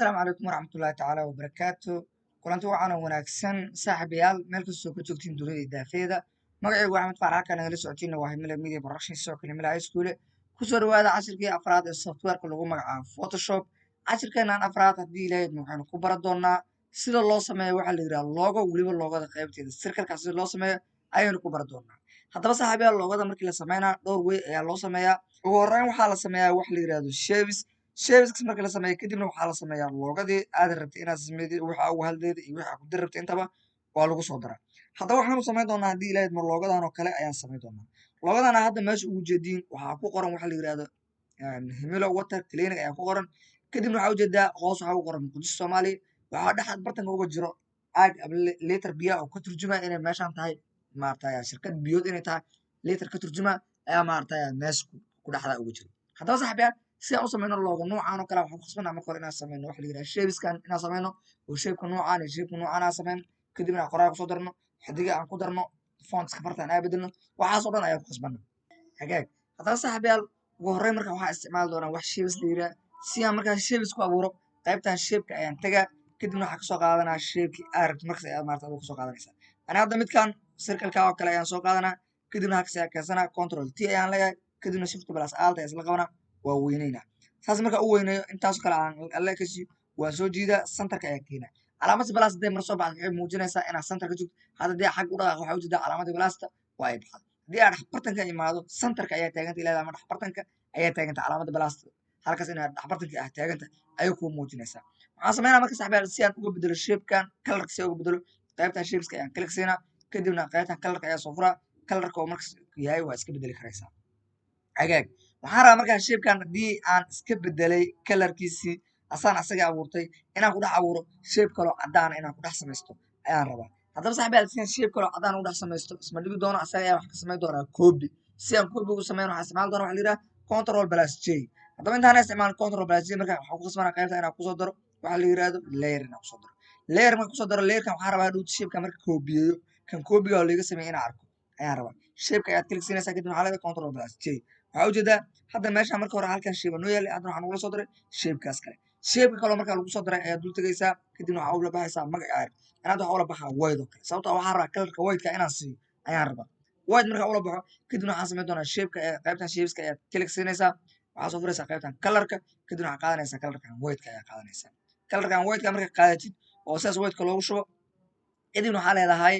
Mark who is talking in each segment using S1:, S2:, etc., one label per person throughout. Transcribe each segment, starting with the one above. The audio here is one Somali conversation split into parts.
S1: السلام عليكم ورحمة الله تعالى وبركاته kulanti waxaana wanaagsan saaxiibayaal meel kastoo ka joogtiin dunida daafeeda magacaygu axmed faarax ka nagala socotiina waa himila media production sidoo kale himila high school kusoo dhawaada cashirkii afraad ee softwareka lagu magacaabo photoshop cashirkeenan afraad haddii ilahayd waxaynu ku baran doonaa sida loo sameeyo waxaa la yidhaha logo weliba loogada qaybteeda sirkalka sida loo sameeyo ayaynu ku baran doonaa haddaba saaxiibayaal loogada markii la sameynaa dhowr wey ayaa loo sameeyaa ugu horreyn waxaa la sameeyaa wax la yidhahdo shapes marka la sameeyo kadibna waxaa la sameeyaa loogadii aad rabtay inaad sameydid waxa ugu haldeeda iyo waxa ku dir rabtay intaba waa lagu soo daraa haddaba waxaanu samayn doonaa haddii ilahayd mar loogadan oo kale ayaan samayn doonaa loogadana hadda meesha ugu jeediin waxaa ku qoran waxa la yidhahdo himilo water clinic ayaa ku qoran kadibna waxaa ujeedaa hoos waxaa ugu qoran muqdisho soomaaliya waxaa dhexaad bartanka uga jiro aag liter biya oo ka turjumaya inay meeshaan tahay maaragtay shirkad biyood inay tahay liter ka turjuma ayaa maaragtay meesha ku dhexdaa uga jiro haddaba saaxiibayaal si aan u samayno loogo noocaan oo kale waxaan ku khasbanaa marka hore inaan samayno waxa la yidhaha shapeskan inaan samayno oo shapeka noocaan iyo shapeka noocaan aan samayno kadibna aan qoraal kusoo darno xidiga aan ku darno fontska fartaan aan bedelno waxaasoo dhan ayaan ku khasbana hagaag haddaba saaxiibayaal ugu horreyn marka waxaan isticmaali doonaa wax shapes la yidhaha si aan markaa shapes ku abuuro qaybtan shapeka ayaan tagaa kadibna waxaan kasoo qaadanaa shapekii aad rabto markas ayaad maarata adigu kasoo qaadanaysaa ani hadda midkan circleka oo kale ayaan soo qaadanaa kadibna halkas ayaan keensanaa control t ayaan leeyahay kadibna shift plus alt ayaan isla qabanaa waa weyneynaa saas marka u weyneeyo intaasoo kale aan alle ka sii waan soo jiidaa centerka ayaa keenaa calaamadda balaas hadday mar soo baxda waxay muujinaysaa inaad center ka joogto hadda dee xag u dhaqaaq waxaa ujeedaa calaamadda balaasta waa ay baxda haddii aad dhexbartanka imaado centerka ayaa taaganta ilaadaa ama dhexbartanka ayaa taaganta calaamadda balaasta halkaas inaad dhexbartanka ah taaganta ayay kuu muujinaysaa waxaan sameynaa marka saxbiyaal si aan uga bedelo shapekan kalarka si aan uga bedelo qaybtan shapeska ayaan kalik siinaa kadibna qaybtan kalarka ayaa soo furaa kalarka oo markas yahay waa iska bedeli karaysaa hagaag waxaan rabaa markaa shapekan haddii aan iska bedelay kalarkiisii asaan asaga abuurtay inaan ku dhex abuuro shape kaloo caddaana inaan ku dhex samaysto ayaan rabaa haddaba saxbiyaal si aan shape kaloo caddaan ugu dhex samaysto isma dhigi doono asaga ayaa wax ka samayn doonaa copy si aan copy ugu sameyn waxaan isticmaali doona waxa la yidhaha control plus j haddaba intaana isticmaalin control plus j marka waxaan ku khasbanaa qaybta inaan kusoo daro waxa la yidhahdo layer inaan kusoo daro layer marka kusoo daro layerkan waxaan rabaa hadhowta shapeka marka koobiyeeyo kan koobiga oo laga sameeyey inaan arko ayaan rabaa shapeka ayaad kalik siinaysaa kadib waxaa leedahay control plus j waxaa ujeedaa hadda meeshaan marka hore halkan shape noo yaallay haddana waxaan ugula soo daray shapekaas kale shapeka kaloo markaa lagu soo daray ayaad dul tegaysaa kadibna waxaa ula baxaysaa magaca aad inaad waxaa ula baxaa white oo kale sababtoo waxaan rabaa kalarka whiteka inaan siiyo ayaan rabaa white markaa ula baxo kadibna waxaan samayn doonaa shapeka qaybtan shapeska ayaad kalik siinaysaa waxaa soo furaysaa qaybtan kalarka kadibna waxaa qaadanaysaa kalarkan whiteka ayaa qaadanaysaa kalarkan whiteka markaa qaadatid oo sidaas whiteka loogu shubo kadibna waxaa leedahay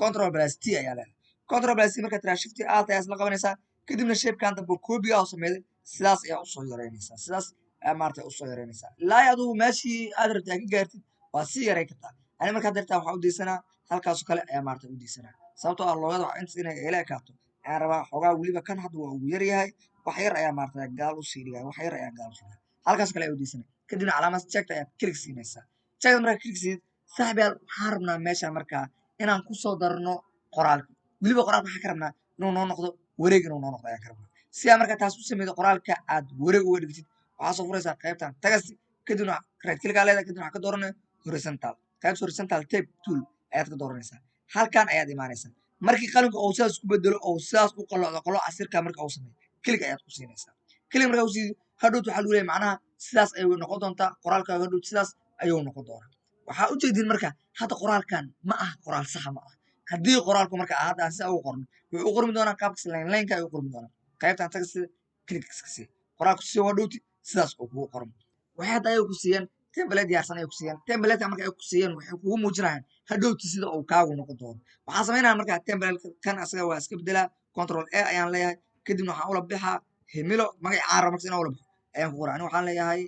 S1: control plus t ayaa leedahay control plus t markaa tiraa shifti alt ayaa isla qabanaysaa kadibna shapekan dambe koobiga oo sameeyay sidaas ayaa usoo yareynaysaa sidaas ayaa maarata usoo yareynaysaa ilaa adigu meeshii aad rabtay ka gaartid waa sii yareyn kartaa ani markaa dartaa waxaa u deysanaa halkaasoo kale ayaa maarata u deysanaa sababtoo ah loogada wax intaas inay ila ekaato ayaan rabaa xoogaa weliba kan hadda waa ugu yar yahay wax yar ayaa maarata gaal usii dhigaya wax yar ayaa gaal usii dhigaya halkaasoo kale ayaa u deysanaa kadibna calaamad checkta ayaad klik siinaysaa checkta markaa klik siinid saaxiibayaal waxaan rabnaa meeshaan markaa inaan kusoo darno qoraalka weliba qoraalka waxaan ka rabnaa inuu noo noqdo wareeg inuu noo noqdo ayaan ka rabnaa si aa markaa taas u sameydo qoraalka aad wareeg uga dhigtid waxaa soo furaysaa qaybtan tagasi kadibna right click-aa leedahay kadibna waxaa ka dooranaya horizontal qaybta horizontal tape tool ayaad ka dooranaysaa halkan ayaad imaanaysaa markii qalinka oo sidaas ku bedelo oo sidaas u qalocdo qoloca sirka marka uu sameeyo click ayaad ku siinaysaa click markaa u siidid hadhowt waxaa lagu leeyahay macnaha sidaas ayuu noqon doontaa qoraalkaaga hadhowt sidaas ayuu noqon doonaa waxaa u jeedin marka hadda qoraalkan ma ah qoraal saxa ma ah haddii qoraalku marka hadda aan sida ugu qorno wuxuu u qormi doonaa qaabkas lineka ayuu u qormi doonaa qaybtan taga sida klikiskasi qoraalku si hadhowti sidaas oo kugu qormo waxay hadda ayagu ku siiyeen template diyaarsan ayay ku siiyeen templatekan marka ay ku siiyeen waxay kugu muujinayaan hadhowti sida uu kaagu noqon doono waxaan samaynaya marka template kan asaga waa iska bedelaa control a ayaan leeyahay kadibna waxaan ula bixaa himilo magaca caara marka inaan ula baxo ayaan ku qoraa ani waxaan leeyahay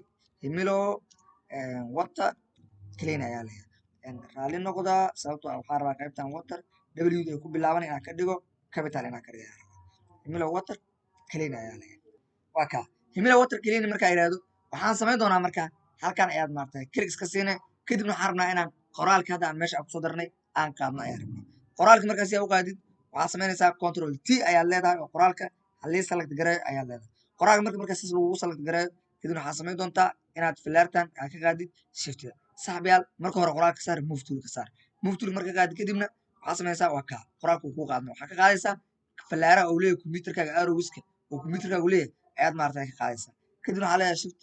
S1: himilo water clean ayaa leeyahay raalli noqdaa sababtoo ah waxaan rabaa qaybtan water w ay ku bilaaban inaan ka dhigo capital inaan ka dhigo himilo water clean ayaa leeyahay waa kaa himilo water clean markaa yidhaahdo waxaan samayn doonaa markaa halkan ayaad maartay click iska siinay kadibna waxaan rabnaa inaan qoraalka hadda aan meesha kusoo darnay aan qaadno ayaan rabnaa qoraalka markaa si aa u qaadid waxaad samaynaysaa control t ayaad leedahay oo qoraalka halii select gareeyo ayaad leedahay qoraalka markaa sidaas lagugu select gareeyo kadibna waxaad samayn doontaa inaad filaartan aad ka qaadid shiftida saaxiibayaal marka hore qoraalka saar move tool ka saar move tool marka qaadid kadibna waxaad samaysaa waa kaa qoraalka kuu qaadno waxaa ka qaadaysaa filaaraha uu leeyahay computerkaaga arrowska oo computerkaagu leeyahay ayaad maarata ka qaadaysaa kadibna waxaa leeyahay shift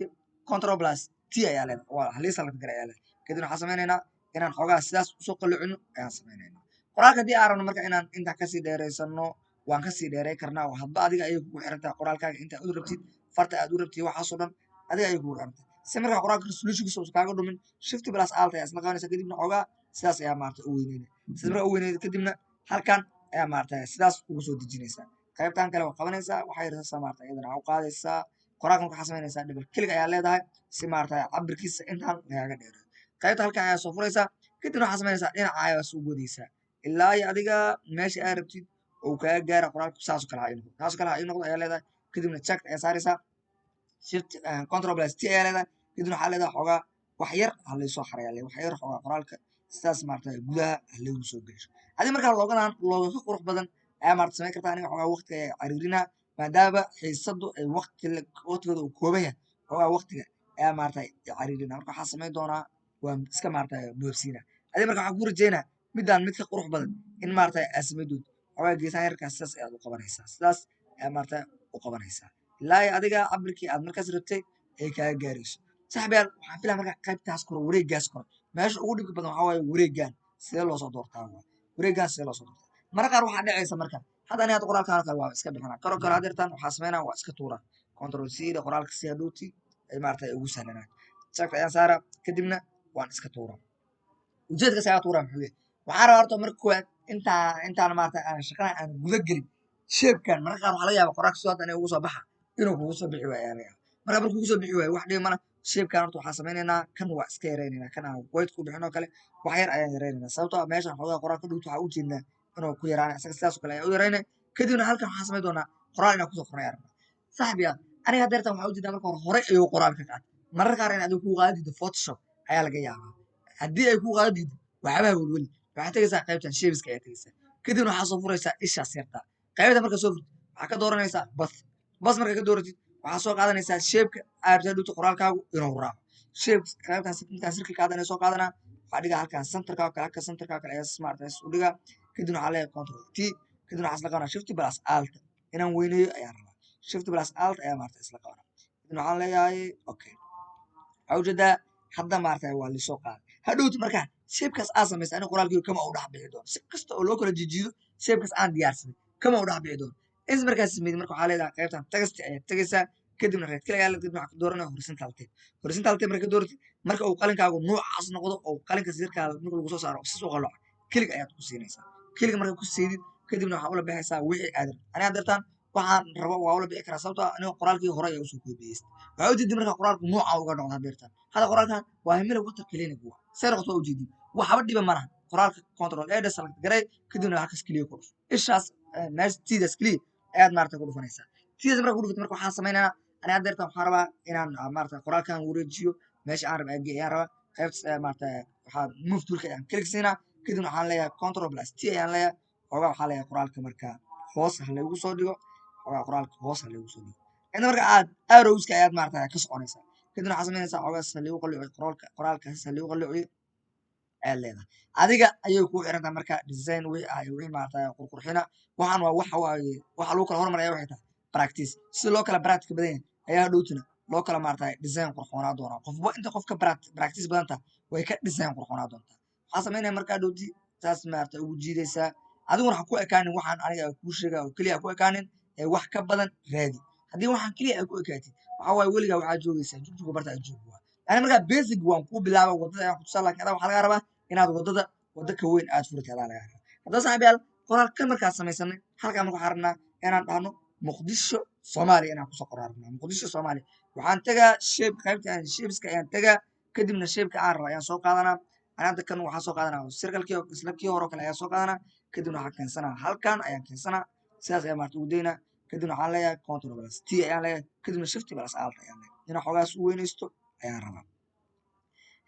S1: control plus t ayaa leedahay waa halii select garay ayaa leedahay kadibna waxaan sameynaynaa inaan xoogaa sidaas usoo qalloocino ayaan sameynaynaa qoraalka haddii aan rabno marka inaan intaan kasii dheeraysano waan kasii dheeray karnaa oo hadba adiga ayay kugu xiran tahay qoraalkaaga inta aad u rabtid farta aad u rabtid waxaasoo dhan adiga ayay kugu xiran tahay si markaa qoraalka resolutionkiisa uusan kaaga dhumin shift plus alt ayaa isla qabanaysa kadibna xoogaa sidaas ayaa maarata u weyneyna sidaas markaa u weyneyda kadibna halkan ayaa maarata sidaas ugu soo dejinaysaa qaybtan kale waa qabanaysaa waxaa yaraysaa maarata iyadana waxaa u qaadaysaa qoraalkan waxaa samaynaysaa double click ayaa leedahay si maarata cabirkiisa intaan lagaaga dheerayo qaybta halkan ayaa soo furaysaa kadibna waxaa samaynaysaa dhinaca ayaa soo godaysaa ilaa iyo adiga meesha aad rabtid oo kaaga gaara qoraalku saasoo kale ha ii noqdo saasoo kale ha ii noqdo ayaa leedahay kadibna check ayaa saaraysaa shift control plus t ayaa leedahay kadibna waxaa leedahay xoogaa wax yar ha laysoo xarayaa wax yar xoogaa qoraalka sidaas maarata gudaha ha lagu soo gelsho hadii markaa loogadan looga ka qurux badan ayaa maarata samayn kartaa aniga xoogaa waqtiga ayaa cariirinaa maadaama xiisadu ay waqtigooda uu kooban yahay xoogaa waqtiga ayaa maarata cariirinaa marka waxaa samayn doonaa waa iska maarata boobsiinaa adii marka waxaan ku rajeynaa midaan mid ka qurux badan in maarata aad samayn doonto xoogaa geesaha yarkaas sidaas ayaad u qabanaysaa sidaas ayaa maarata u qabanaysaa ilaa iyo adiga cabirkii aad markaas rabtay ay kaaga gaarayso saxbiyaal waxaan filaa marka qaybtaas koro wareegaas koro meesha ugu dhibka badan waxaa waaye wareegan sidee loosoo doortaa wareegan sidee loosoo doortaa marka qaar waxaa dhacaysa marka hadda aniga hadda qoraalkaan kale waa iska bixinaa karo kale hadeertaan waxaa sameynaa waa iska tuuraa control c da qoraalka si hadhowti ay maarata ugu sahlanaan check ayaan saaraa kadibna waan iska tuuraa ujeedkaas ayaa tuuraa muxuu yahay waxaan rabaa horta marka koowaad intaan maarata aan shaqada aan guda gelin shapekan marka qaar waxaa laga yaabaa qoraalka sidoo hadda ugu soo baxa inuu kugu soo bixi waayo aniga marka markuu kugu soo bixi waayo wax dhibi mana shapekan horta waxaan sameynaynaa kan waa iska yaraynaynaa kan aan white ku bixin oo kale wax yar ayaan yaraynaynaa sababtoo ah meeshan xoogaa qoraalka dhowta waxaa ujeednaa inuu ku yaraanay isaga sidaas oo kale ayaa u yaraynay kadibna halkan waxaan samayn doonaa qoraal inaan kusoo qornay aragna saxbiya aniga hadeertan waxaa ujeedaa marka hore horey ayuu qoraal ka qaatay mararka qaar in adigu kuu qaadi diido photoshop ayaa laga yaabaa haddii ay kuu qaadi diido waxbaa welweli waxaad tegaysaa qaybtan shapeska ayaa tegaysaa kadibna waxaa soo furaysaa ishaas yarta qaybta marka soo furtid waxaa ka dooranaysaa bas marka ka dooratid waxaa soo qaadanaysaa shapeka aad rabtid dhulta qoraalkaagu inuu raaco shape qaybtaas intaan sirka qaadanaya soo qaadanaa waxaa dhigaa halkan centerka oo kale halka centerka oo kale ayaa smart u dhigaa kadibna waxaa leeyahay control t kadibna waxaa isla qabanaa shift plus alt inaan weyneeyo ayaan rabaa shift plus alt ayaa maarata isla qabanaa kadibna waxaan leeyahay okay waxaa ujeedaa hadda maarata waa lisoo qaaday hadhowti markaa shapekaas aan samaysa aniga qoraalkeyga kama u dhex bixi doono si kasta oo loo kala jijiido shapekaas aan diyaarsaday kama u dhex bixi doono is markaas sameeyay marka waxaa leedahay qaybtan tagasti ayaad tegaysaa kadibna right click ayaa kadibna waxaa ka dooranaya horizontal tape marka ka dooratid marka uu qalinkaagu noocaas noqdo oo qalinka sirkaada marka lagu soo saaro si soo qalooca click ayaad ku siinaysaa click marka ku siidid kadibna waxaa ula bixaysaa wixii aad rabtid aniga hadeertaan waxaan rabo waa ula bixi karaa sababtoo ah aniga qoraalkii hore ayaa usoo koobiyeystay waxaa ujeedid marka qoraalku nooca uga noqdo hadeertaan hadda qoraalkan waa himila water clinic waa say noqoto waa ujeedid waxba dhiba malaha qoraalka control a select garay kadibna halkaas keliya ku dhuf ishaas meesha tiidaas keliya ayaad maarata ku dhufanaysaa tiidaas marka ku dhufatid marka waxaan samaynaynaa aniga hadeertaan waxaan rabaa inaan maarata qoraalkan wareejiyo meesha aan raba ayaan rabaa qaybtas maarata waxaa move toolka ayaan click siinaa kadibna waxaan leeyahay control plus t ayaan leeyahay xoogaa waxaa leeyahay qoraalka marka hoos ha laygu soo dhigo xoogaa qoraalka hoos ha laygu soo dhigo inta marka aad arrowska ayaad maarata ka soconaysaa kadibna waxaa samaynaysaa xoogaas ha laygu qalloociyo qoraalkaas ha laygu qalloociyo aad leedahay adiga ayay ku xiran tahay marka design wixii maarata qurqurxina waxaan waa waxa waaye waxa lagu kala hormaraya waxay tahay practice si loo kala practice badan yahay ayaa dhowtina loo kala maarata design qurxoonaa doonaa qofba inta qofka practice badan tahay way ka design qurxoonaa doontaa waxaa samaynaya markaa dhowti saas maarata ugu jiidaysaa adiguna ha ku ekaanin waxaan aniga kuu sheegaa oo keliya ha ku ekaanin ee wax ka badan raadi haddii waxaan keliya ay ku ekaatid waxaa waaye weligaa waxaa joogaysaa jugjuga barta aad joogwa yani markaa basic waan kuu bilaaba wadada ayaan kutusaa lakin adaa waxaa laga rabaa inaad wada ka weyn aad furatid adaa laga rabaa haddaba saaxiibayaal qoraalkan markaan samaysanay halkaan marka waxaan rabnaa inaan dhahno muqdisho soomaaliya inaan kusoo qoraa rabnaa muqdisho soomaaliya waxaan tegaa shape qaybta shapeska ayaan tegaa kadibna shapeka aan raba ayaan soo qaadanaa anaada kan waxaan soo qaadanaa circlekii isla kii hore oo kale ayaan soo qaadanaa kadibna waxaan keensanaa halkan ayaan keensanaa sidaas ayaan maarta ugu daynaa kadibna waxaan leeyahay control plus t ayaan leeyahay kadibna shift plus alt ayaan leeyahay inaan xoogaas u weynaysto ayaan rabaa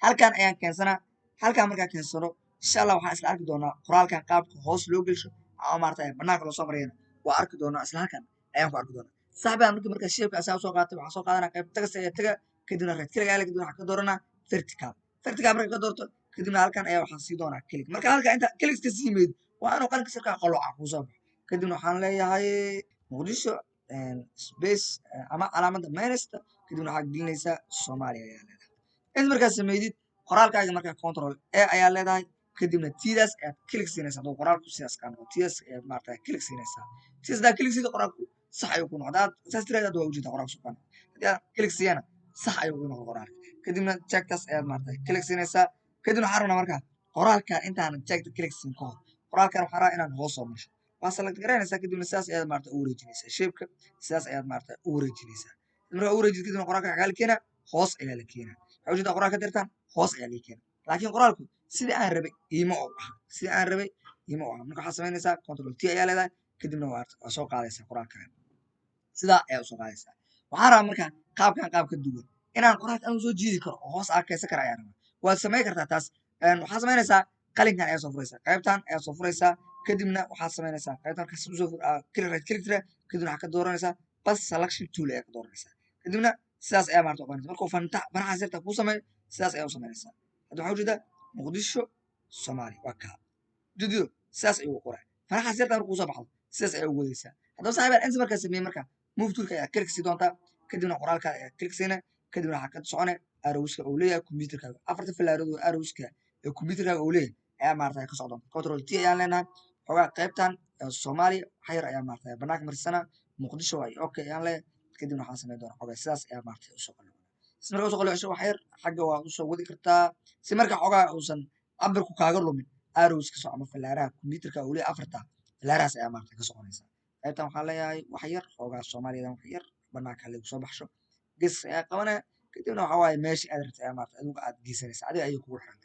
S1: halkan ayaan keensanaa halkan markaan keensano insha allah waxaan isla arki doonaa qoraalkan qaabka hoos loo gelsho ama maarata banaanka loo soo marayana waa arki doonaa isla halkan ayaan ku arki doonaa saxbaa marka shapeka asaa usoo qaatay waxaan soo qaadanaa qayb tagasta ayaa taga kadibna right click ayaa kadibna waxaan ka dooranaa vertical marka ka doorto kadibna halkan ayaa waxaan sii doonaa click marka halkan inta click ka sii meeyd waa inuu qalinka sirkaa qalooca kuu soo baxo kadibna waxaan leeyahay muqdisho space ama calaamadda minesta kadibna waxaad gelinaysaa soomaaliya ayaa leedahay inta markaad sameydid qoraalkaaga markaa control e ayaa leedahay kadibna tidaas ayaad kilig siinaysaa hadduu qoraalku sidaas kaa noqdo tidaas ayaad maarata kilig siinaysaa tidaas hadaa kilig siida qoraalku sax ayuu ku noqdaa saas tiraahda hadda waa ujeeda qoraalku sukaan haddii aad kilig siiyana sax ayuu ku noqdo qoraalka kadibna checktaas ayaad maarata kilig siinaysaa kadibna waxaa rabnaa markaa qoraalkan intaanan checkta kilig siin ka hor qoraalkan waxaa rabaa inaad hoos soo marsho waa select garanaysaa kadibna sidaas ayaad maarata u wareejinaysaa shape-ka sidaas ayaad maarata u wareejinaysaa markaa u wareejid kadibna qoraalka waxaa la keenaa hoos ayaa la keenaa waxaa ujeedaa qoraalka dirtaan hoos ayaa la keenaa laakiin qoraalku sidii aan rabay iima oo aha sidii aan rabay iima oo aha marka waxaad samaynaysaa control t ayaa leedahay kadibna waa soo qaadaysaa qoraalkan sidaa ayaa usoo qaadaysaa waxaa rabaa markaa qaabkan qaab ka duwan inaan qoraalka aan soo jiidi karo oo hoos arkaysa kara ayaa rabaa waad samayn kartaa taas waxaad samaynaysaa qalinkan ayaa soo furaysaa qaybtan ayaa soo furaysaa kadibna waxaad samaynaysaa qaybtan kas usoo click right click tira kadibna waxaad ka dooranaysaa bas selection tool ayaa ka dooranaysaa kadibna sidaas ayaa maarta oqonaysa markuu fanaxa sirta kuu sameeyo sidaas ayaa u samaynaysaa hadda waxaa ujeedaa muqdisho soomaali waa kaa ujeedido sidaas ayuu qoray fanaxa sirta markuu soo baxdo sidaas ayaa u wadaysaa haddaba saaxiibaan inta markaa sameeyey markaa move toolka ayaa click sii doontaa kadibna qoraalkaada ayaa click siina kadibna waxaa ka socone arrowska uu leeyahay computerkaaga afarta filaarood arrowska ee computerkaaga uu leeyahay ayaa maarata ka socdoonta control t ayaan leenahay xogaa qaybtan soomaaliya waxa yar ayaa maarata banaanka marsana muqdisho ay okay ayaan leeyahay kadibna waxaan samayn doonaa xogaa sidaas ayaa maarata usoo qalin si markaa usoo qalin wax yar xagga waa usoo wadi kartaa si markaa xogaa uusan cabirku kaaga lumin arrowska soo ama filaaraha computerka uu leeyahay afarta filaarahaas ayaa maarata ka soconaysa qaybtan waxaan leeyahay wax yar xoogaa soomaaliyadan wax yar banaanka lagu soo baxsho ges ayaa qabanaya kadibna waxa waaye meeshii aad rabtay ayaa maarata adigu aad geysanaysa adiga ayuu kugu xiran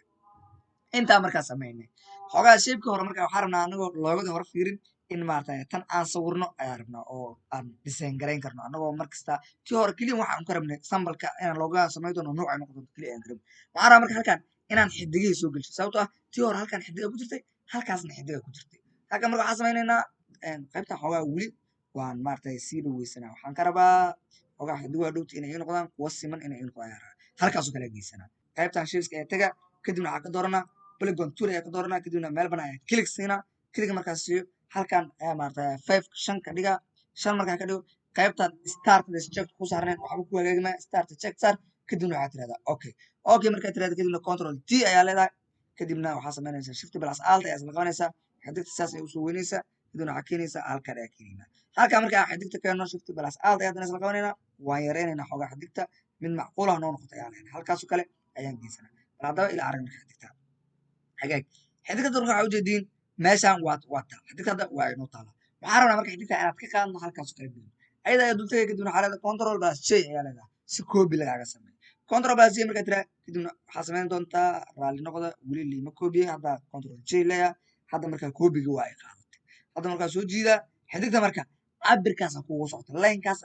S1: intaa markaa samaynay xoogaa shaybkii hore markaa waxaa rabnaa anagoo loogadii hore fiirin in maarata tan aan sawirno ayaa rabnaa oo aan design garayn karno anagoo markasta tii hore keliya waxaan ka rabnay sambalka inaan loogaha samayn doono nooc ay noqon doonto keliya aan karabno waxaan rabaa marka halkan inaan xidigihii soo gelsho sababtoo ah tii hore halkan xidiga ku jirtay halkaasna xidiga ku jirtay halkan marka waxaan samaynaynaa qaybtan xoogaa weli waan maarata sii dhaweysanaa waxaan ka rabaa xoogaa xidigu waa dhowta inay ii noqdaan kuwa siman inay ii noqdaan ayaa rabaa halkaasoo kale geysanaa qaybtan shayska ee taga kadibna waxaa ka dooranaa polygon tool ayaa ka dooranaa kadibna meel banaan ayaa click siinaa click markaas siiyo halkan ayaa maarata 5 shan ka dhigaa shan markaan ka dhigo qaybtan start this check ku saarneen waxba ku hagaagmaa start check saar kadibna waxaad tirahdaa okay okay markaad tirahda kadibna control t ayaa leedahay kadibna waxaa samaynaysaa shift plus alt ayaa isla qabanaysaa xidigta saas ayaa usoo weynaysaa kadibna waxaa keenaysaa halkan ayaa keenaynaa halkan markaa xidigta keenno shift plus alt ayaa isla qabanaynaa waan yareynaynaa xoogaa xidigta mid macquul ah noo noqota ayaa leedahay halkaasoo kale ayaan geysanaa bal haddaba ila arag marka xidigta hagaag xidigta marka waxaa ujeediin meeshaan waa taa xidigta hadda waa inoo taala waxaan rabnaa marka xidigta inaad ka qaadno halkaasoo kale gudub ayada ayaa dultagay kadibna waxaa leedahay control plus j ayaa leedahay si copy lagaaga sameeyo control plus j markaa tiraa kadibna waxaa samayn doontaa raalli noqda weli liima copy hadda control j leeyahay hadda markaa copyga waa ay qaadatay hadda markaa soo jiida xidigta marka cabirkaasa kugu socota laynkaas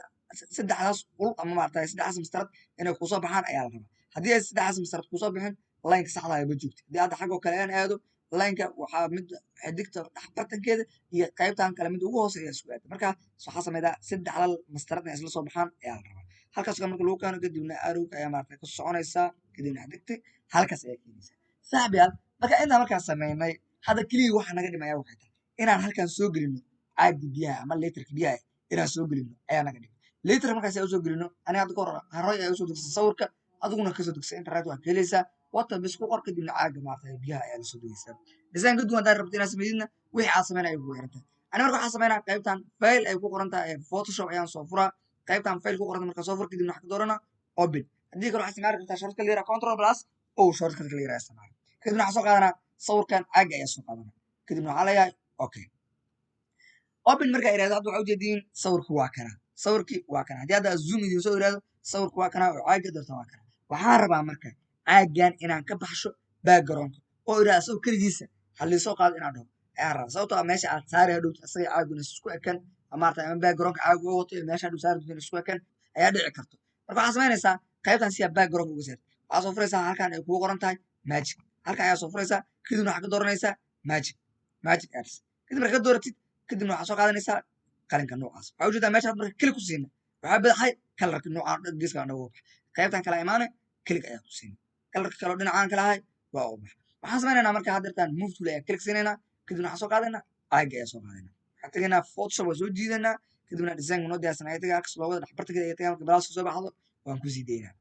S1: saddexdaas ul ama maarata saddexdaas mastarad inay kusoo baxaan ayaa la rabaa haddii ay saddexdaas mastarad kusoo bixin laynka saxda ma joogto haddii hadda xaggoo kale aan aado laynka waxaa mid xidigta bartankeeda iyo qaybtan kale mid ugu hooseeya isku aada marka waxaa samaydaa saddexda mastarad inay isla soo baxaan ayaa la rabaa halkaas marka lagu keeno kadibna arrowga ayaa maarata ka soconaysaa kadibna xidigta halkaas ayaa keenaysaa saaxibayaal marka intaan markaa samaynay hadda keliya waxa naga dhimaya waxay tahay inaan halkan soo gelino caagii biyaha ama litarka biyaha inaan soo gelino ayaa naga dhimay litar markaas ayaa usoo gelino aniga hadda kahor haroy ayaa usoo degsay sawirka adiguna kasoo degsay internet waa ka helaysaa wata bis ku qor kadibna caaga maarata biyaha ayaa lasoo degeysaa design kadib haddaad rabto inaad sameydidna wixii aad sameyn ay kugu xiran tahay ani marka waxaan sameynaa qaybtan file ay ku qoran tahay photoshop ayaan soo furaa qaybtan file ku qoranta markaa soo fur kadibna waxaa ka doorana open haddii kale waxaad isticmaali kartaa shortka la yiraha control plus oo shortka la yiraha isticmaala kadibna waxaa soo qaadanaa sawirkan caaga ayaa soo qaadana kadibna waxaa leeyahay okay open markaa irahdo hadda waxaa ujeediin sawirku waa kana sawirkii waa kana haddii hadda zoom idin soo irahdo sawirku waa kana oo caaga dartan waa kana waxaan rabaa marka caagan inaan ka baxsho backgroundka oo irahdo asagoo keligiisa haliisoo qaado inaan dhaho ayaan rabaa sababtoo ah meesha aad saari hadhowt asaga caaguna isku ekan maarata ama backgroundka caaga uga wato iyo meesha hadhow saari doonta isku ekan ayaa dhici karto marka waxaa samaynaysaa qaybtan siyaa backgroundka uga saarta waxaa soo furaysaa halkan ay kugu qoran tahay magic halkan ayaa soo furaysaa kadibna waxaa ka dooranaysaa magic apps kadib marka ka dooratid kadibna waxaa soo qaadanaysaa qalinka noocaas waxaa ujeedaa meeshaad marka keli ku siina waxaa badaxay kalarka noocaan geeska aan dhawo bax qaybtan kala imaane kelig ayaa ku siina kalarka kaloo dhinacaan kala ahay waa u bax waxaan samaynaynaa marka haddeertaan move tool ayaa kelig siinaynaa kadibna waxaan soo qaadaynaa caaga ayaa soo qaadaynaa waxaan tegaynaa photoshop waa soo jiidanaa kadibna design noo diyaarsan ayaa tagaa halkas loogada dhex bartankeeda ayaa tagaa marka balaaska soo baxdo waan kusii daynaa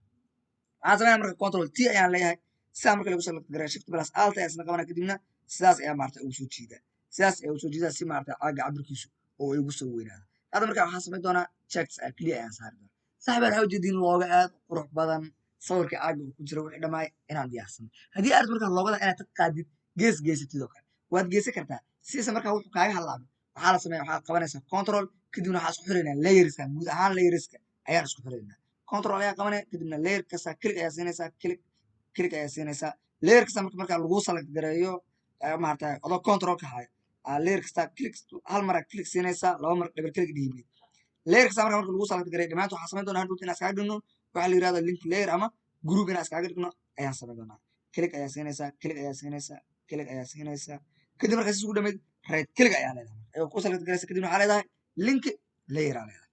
S1: waxaan sameynaa marka control T ayaan leeyahay sidaa marka lagu select gareeyo shift plus alt ayaa isna qabanaa kadibna sidaas ayaa maarata ugu soo jiidaa sidaas ayaa ugu soo jiidaa si maarata caaga cabirkiisu oo igu soo weynaado hadda marka waxaan samayn doonaa checks clear ayaan saari doonaa saaxiib waxaa ujeediin looga aad u qurux badan sawirka caaga uu ku jira wixii dhammaay inaan diyaarsano haddii aad markaa loogada inaad ka qaadid geesatid oo kale waad geesan kartaa sidiisa markaa wuxuu kaaga hadlaabay waxaa la sameeya waxaad qabanaysaa control kadibna waxaa isku xiraynaa layerska guud ahaan layerska ayaan isku xiraynaa control ayaa qabanaya kadibna layer kasta click ayaa siinaysaa click ayaa siinaysaa layer kasta markaa lagu select gareeyo maarata adoo control ka hayo layer kasta click hal mar click siinaysaa laba mar double click dhiibay layer kasta marka lagu select gareeyo dhamaanta waxaan samayn doonaa hadhow inaan iskaga dhigno waxaa la yirahdaa link layer ama group inaan iskaga dhigno ayaan samayn doonaa click ayaa siinaysaa click ayaa siinaysaa click ayaa siinaysaa kadib markaas isugu dhamayd right click ayaa leedahay ayuu ku select gareysa kadibna waxaa leedahay link layer aa leedahay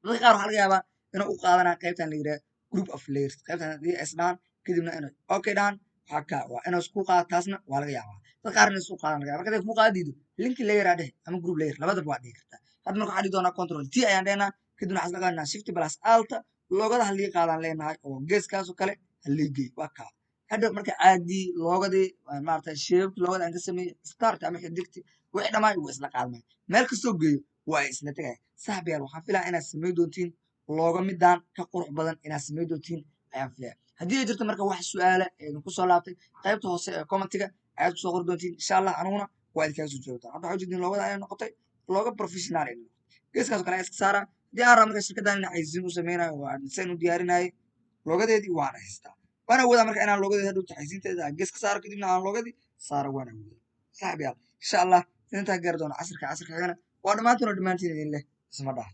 S1: dadka qaar waxaa laga yaabaa inuu u qaadanaa qaybtan la yidhaha group of layers qaybtan haddii is dhahan kadibna inay okay dhahan waxaa ka waa inuu isku qaado taasna waa laga yaabaa dad qaar inay isku qaadan laga yaabaa marka haday kuu qaada diido link layer aa dheh ama group layer labadaba waa dhihi kartaa hadda marka waxaa dhihi doonaa control T ayaan dhehnaa kadibna waxaan isla qaadanaa shift plus alt loogada halii qaadaan leenahay oo geeskaas oo kale halii geey waa kaa hadda marka caagii loogadii maarata sheebki loogada aan ka sameeyey start ama xidigti wixii dhammaan wuu isla qaadmay meel kastoo geeyo waa isla tegaya saaxiibayaal waxaan filaa inaad samey doontiin looga midaan ka qurux badan inaad samey doontiin ayaan filaya haddii ay jirto marka wax su-aala idinku soo laabtay qaybta hoose ee commentiga ayaad kusoo qori doontiin insha allah aniguna waa idinkaga soo joogtaan hadda waxaa ujeedin loogada ayay noqotay looga professional ay noqotay geeskaas oo kale ayaa iska saaraa haddii aan raba marka shirkaddan ina xayisiin u sameynayo waa design u diyaarinayay loogadeedii waana haystaa waan awoodaa marka inaan loogadeeda hadhow taxaysiinteeda gees ka saaro kadibna aan loogadii saaro waan awoodaa saaxiibayaal insha allah intaa gaari doona casirka xigana waa dhammaantiin idin leh isma dhaaf